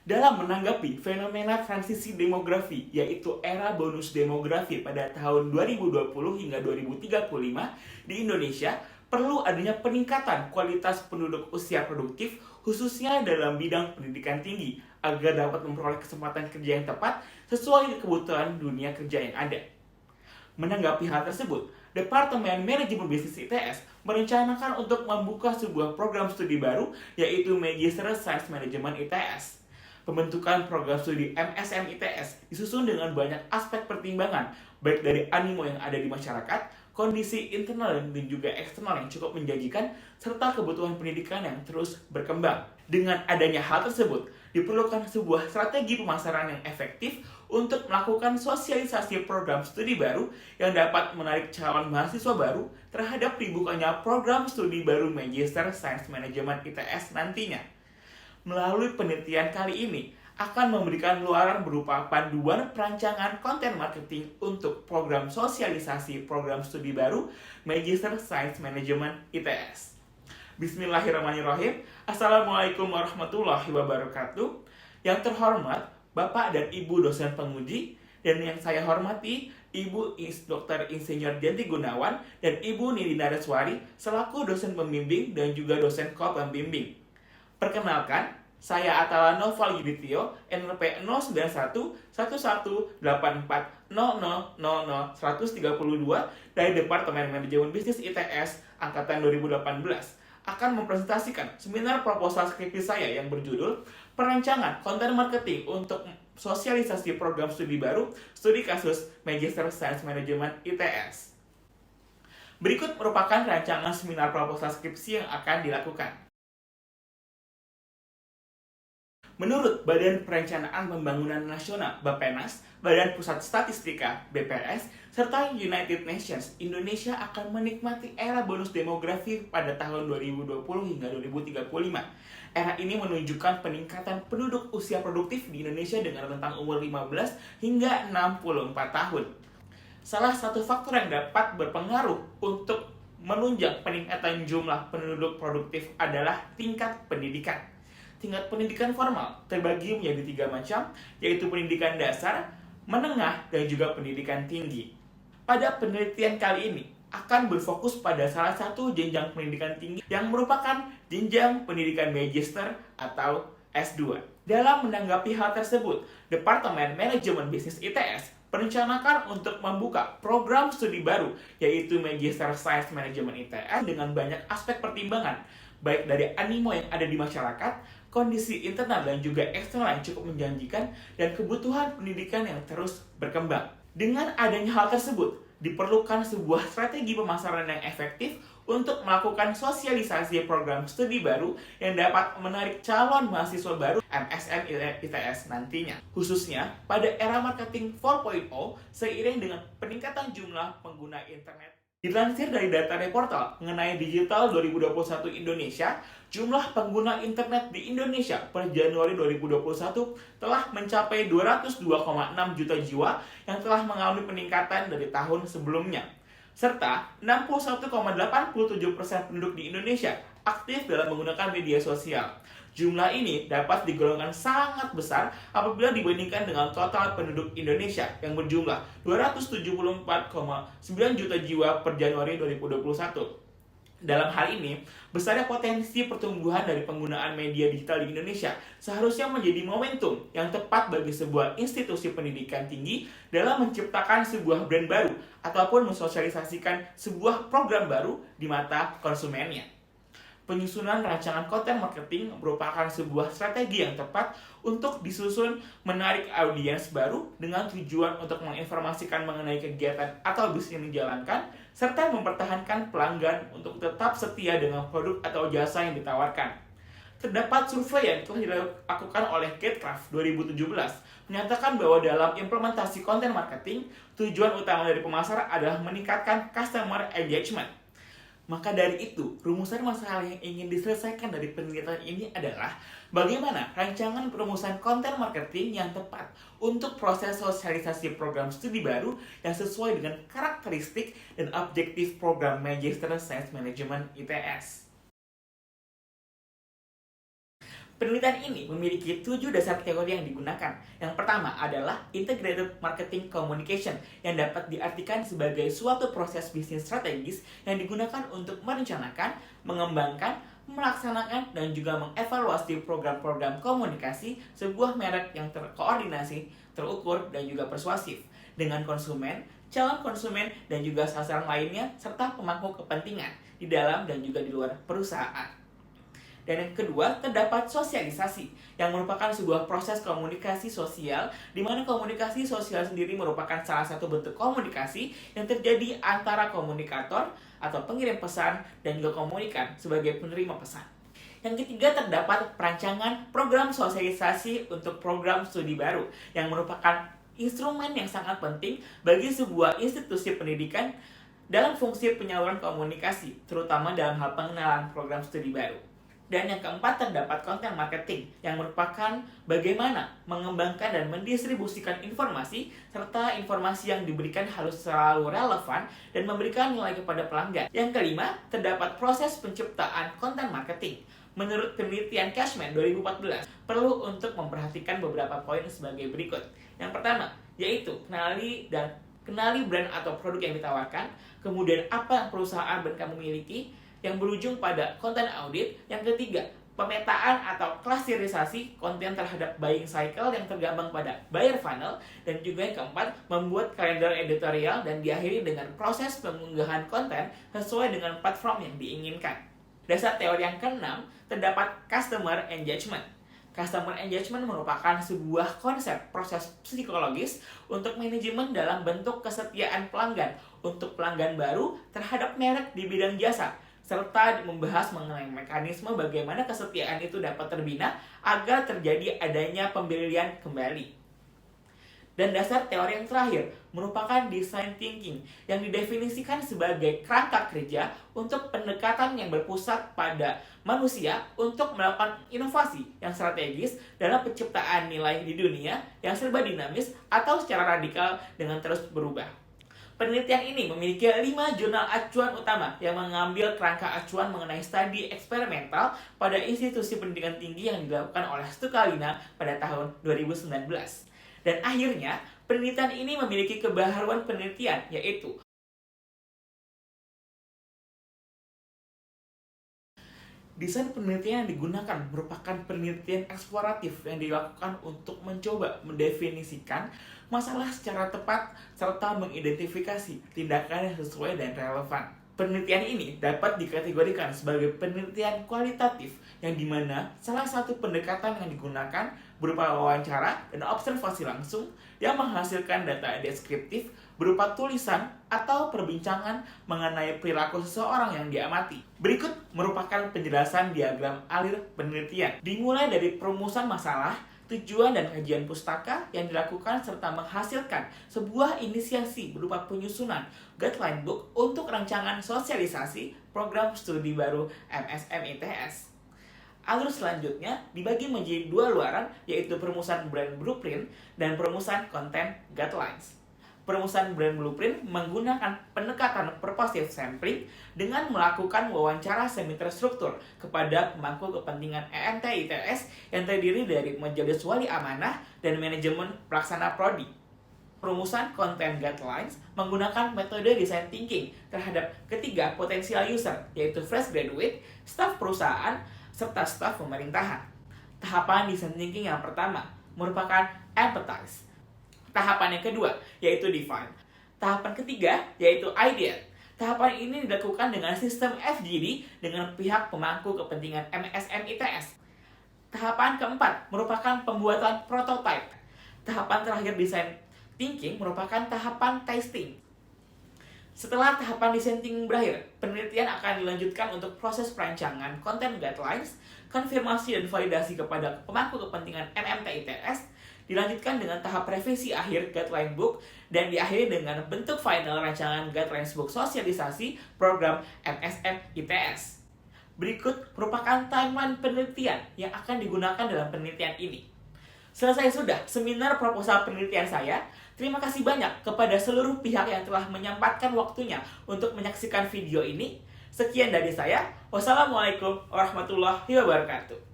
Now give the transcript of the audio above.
Dalam menanggapi fenomena transisi demografi, yaitu era bonus demografi pada tahun 2020 hingga 2035 di Indonesia, perlu adanya peningkatan kualitas penduduk usia produktif, khususnya dalam bidang pendidikan tinggi, agar dapat memperoleh kesempatan kerja yang tepat sesuai kebutuhan dunia kerja yang ada. Menanggapi hal tersebut, Departemen Manajemen Bisnis ITS merencanakan untuk membuka sebuah program studi baru, yaitu Magister Science Management ITS. Pembentukan program studi MSM ITS disusun dengan banyak aspek pertimbangan, baik dari animo yang ada di masyarakat, kondisi internal dan juga eksternal yang cukup menjanjikan, serta kebutuhan pendidikan yang terus berkembang. Dengan adanya hal tersebut, diperlukan sebuah strategi pemasaran yang efektif untuk melakukan sosialisasi program studi baru yang dapat menarik calon mahasiswa baru terhadap dibukanya program studi baru Magister Science Management ITS nantinya. Melalui penelitian kali ini, akan memberikan luaran berupa panduan perancangan konten marketing untuk program sosialisasi program studi baru Magister Science Management ITS. Bismillahirrahmanirrahim. Assalamualaikum warahmatullahi wabarakatuh. Yang terhormat Bapak dan Ibu dosen penguji, dan yang saya hormati Ibu Dr. Insinyur Janti Gunawan dan Ibu Nidi Nareswari selaku dosen pembimbing dan juga dosen co-pembimbing. Perkenalkan, saya Atala Noval Yudityo, NPM 091118400000132 dari Departemen Manajemen Bisnis ITS Angkatan 2018 akan mempresentasikan seminar proposal skripsi saya yang berjudul Perancangan Konten Marketing untuk Sosialisasi Program Studi Baru Studi Kasus Magister Science Management ITS. Berikut merupakan rancangan seminar proposal skripsi yang akan dilakukan. Menurut Badan Perencanaan Pembangunan Nasional (Bappenas), Badan Pusat Statistika (BPS), serta United Nations, Indonesia akan menikmati era bonus demografi pada tahun 2020 hingga 2035. Era ini menunjukkan peningkatan penduduk usia produktif di Indonesia dengan rentang umur 15 hingga 64 tahun. Salah satu faktor yang dapat berpengaruh untuk menunjang peningkatan jumlah penduduk produktif adalah tingkat pendidikan. Tingkat pendidikan formal terbagi menjadi 3 macam, yaitu pendidikan dasar, menengah, dan juga pendidikan tinggi. Pada penelitian kali ini akan berfokus pada salah satu jenjang pendidikan tinggi yang merupakan jenjang pendidikan magister atau S2. Dalam menanggapi hal tersebut, Departemen Manajemen Bisnis ITS merencanakan untuk membuka program studi baru, yaitu Magister Science Management ITS dengan banyak aspek pertimbangan, baik dari animo yang ada di masyarakat, kondisi internal dan juga eksternal yang cukup menjanjikan, dan kebutuhan pendidikan yang terus berkembang. Dengan adanya hal tersebut, diperlukan sebuah strategi pemasaran yang efektif untuk melakukan sosialisasi program studi baru yang dapat menarik calon mahasiswa baru MSM ITS nantinya. Khususnya pada era marketing 4.0 seiring dengan peningkatan jumlah pengguna internet. Dilansir dari data Reportal mengenai digital 2021 Indonesia, jumlah pengguna internet di Indonesia per Januari 2021 telah mencapai 202,6 juta jiwa yang telah mengalami peningkatan dari tahun sebelumnya. Serta 61,87% penduduk di Indonesia aktif dalam menggunakan media sosial. Jumlah ini dapat digolongkan sangat besar apabila dibandingkan dengan total penduduk Indonesia yang berjumlah 274,9 juta jiwa per Januari 2021. Dalam hal ini, besarnya potensi pertumbuhan dari penggunaan media digital di Indonesia seharusnya menjadi momentum yang tepat bagi sebuah institusi pendidikan tinggi dalam menciptakan sebuah brand baru ataupun mensosialisasikan sebuah program baru di mata konsumennya. Penyusunan rancangan konten marketing merupakan sebuah strategi yang tepat untuk disusun menarik audiens baru dengan tujuan untuk menginformasikan mengenai kegiatan atau bisnis yang dijalankan, serta mempertahankan pelanggan untuk tetap setia dengan produk atau jasa yang ditawarkan. Terdapat survei yang telah dilakukan oleh Gatecraft 2017 menyatakan bahwa dalam implementasi konten marketing, tujuan utama dari pemasaran adalah meningkatkan customer engagement. Maka dari itu, rumusan masalah yang ingin diselesaikan dari penelitian ini adalah bagaimana rancangan perumusan konten marketing yang tepat untuk proses sosialisasi program studi baru yang sesuai dengan karakteristik dan objektif program Magister Science Management ITS. Penelitian ini memiliki 7 dasar teori yang digunakan. Yang pertama adalah Integrated Marketing Communication, yang dapat diartikan sebagai suatu proses bisnis strategis yang digunakan untuk merencanakan, mengembangkan, melaksanakan, dan juga mengevaluasi program-program komunikasi sebuah merek yang terkoordinasi, terukur, dan juga persuasif dengan konsumen, calon konsumen, dan juga sasaran lainnya, serta pemangku kepentingan di dalam dan juga di luar perusahaan. Dan yang kedua, terdapat sosialisasi, yang merupakan sebuah proses komunikasi sosial, di mana komunikasi sosial sendiri merupakan salah satu bentuk komunikasi yang terjadi antara komunikator atau pengirim pesan dan juga komunikan sebagai penerima pesan. Yang ketiga, terdapat perancangan program sosialisasi untuk program studi baru, yang merupakan instrumen yang sangat penting bagi sebuah institusi pendidikan dalam fungsi penyaluran komunikasi, terutama dalam hal pengenalan program studi baru. Dan yang keempat, terdapat konten marketing, yang merupakan bagaimana mengembangkan dan mendistribusikan informasi, serta informasi yang diberikan harus selalu relevan dan memberikan nilai kepada pelanggan. Yang kelima, terdapat proses penciptaan konten marketing. Menurut penelitian Cashman 2014, perlu untuk memperhatikan beberapa poin sebagai berikut. Yang pertama, yaitu kenali brand atau produk yang ditawarkan, kemudian apa perusahaan brand kamu miliki, yang berujung pada konten audit. Yang ketiga, pemetaan atau klasterisasi konten terhadap buying cycle yang tergabung pada buyer funnel. Dan juga yang keempat, membuat kalender editorial dan diakhiri dengan proses pengunggahan konten sesuai dengan platform yang diinginkan. Dasar teori yang keenam, terdapat customer engagement. Customer engagement merupakan sebuah konsep proses psikologis untuk manajemen dalam bentuk kesetiaan pelanggan untuk pelanggan baru terhadap merek di bidang jasa, serta membahas mengenai mekanisme bagaimana kesetiaan itu dapat terbina agar terjadi adanya pembelian kembali. Dan dasar teori yang terakhir merupakan design thinking, yang didefinisikan sebagai kerangka kerja untuk pendekatan yang berpusat pada manusia untuk melakukan inovasi yang strategis dalam penciptaan nilai di dunia yang serba dinamis atau secara radikal dengan terus berubah. Penelitian ini memiliki 5 jurnal acuan utama yang mengambil kerangka acuan mengenai studi eksperimental pada institusi pendidikan tinggi yang dilakukan oleh Stukalina pada tahun 2019. Dan akhirnya, penelitian ini memiliki kebaharuan penelitian, yaitu desain penelitian yang digunakan merupakan penelitian eksploratif yang dilakukan untuk mencoba mendefinisikan masalah secara tepat serta mengidentifikasi tindakan yang sesuai dan relevan. Penelitian ini dapat dikategorikan sebagai penelitian kualitatif, yang dimana salah satu pendekatan yang digunakan berupa wawancara dan observasi langsung yang menghasilkan data deskriptif berupa tulisan atau perbincangan mengenai perilaku seseorang yang diamati. Berikut merupakan penjelasan diagram alir penelitian. Dimulai dari perumusan masalah, tujuan dan kajian pustaka yang dilakukan serta menghasilkan sebuah inisiasi berupa penyusunan guideline book untuk rancangan sosialisasi program studi baru MSM ITS. Alur selanjutnya dibagi menjadi 2 luaran, yaitu perumusan brand blueprint dan perumusan content guidelines. Perumusan brand blueprint menggunakan pendekatan purposive sampling dengan melakukan wawancara semi terstruktur kepada pemangku kepentingan EMT ITS yang terdiri dari majelis wali amanah dan manajemen pelaksana prodi. Perumusan content guidelines menggunakan metode design thinking terhadap ketiga potensial user, yaitu fresh graduate, staf perusahaan, serta staf pemerintahan. Tahapan design thinking yang pertama merupakan empathize. Tahapan yang kedua yaitu define. Tahapan ketiga yaitu ideate. Tahapan ini dilakukan dengan sistem FGD dengan pihak pemangku kepentingan MSM ITS. Tahapan keempat merupakan pembuatan prototype. Tahapan terakhir design thinking merupakan tahapan testing. Setelah tahapan design thinking berakhir, penelitian akan dilanjutkan untuk proses perancangan content guidelines, konfirmasi dan validasi kepada pemangku kepentingan MMT ITS, dilanjutkan dengan tahap revisi akhir guideline book, dan diakhiri dengan bentuk final rancangan guidelines book sosialisasi program MSM ITS. Berikut merupakan timeline penelitian yang akan digunakan dalam penelitian ini. Selesai sudah seminar proposal penelitian saya. Terima kasih banyak kepada seluruh pihak yang telah menyempatkan waktunya untuk menyaksikan video ini. Sekian dari saya. Wassalamualaikum warahmatullahi wabarakatuh.